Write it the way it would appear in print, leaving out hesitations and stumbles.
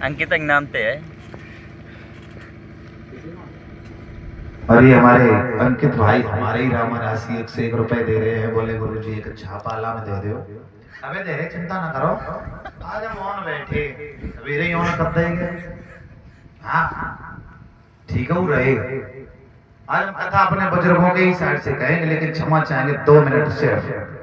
अंकित नाम ते है। और ये हमारे अंकित भाई हमारे ही रामा राशि 101 रुपए दे रहे हैं। बोले गुरु जी एक छापाला में दे दो। अबे दे रहे, चिंता ना करो, आज हम ऑन बैठे सवेरे ही ऑन कर देंगे। हाँ ठीक है वो रहे। आज हम कथा अपने बुजुर्गों के ही साइड से कहेंगे, लेकिन क्षमा चाहेंगे 2 मिनट सिर्फ।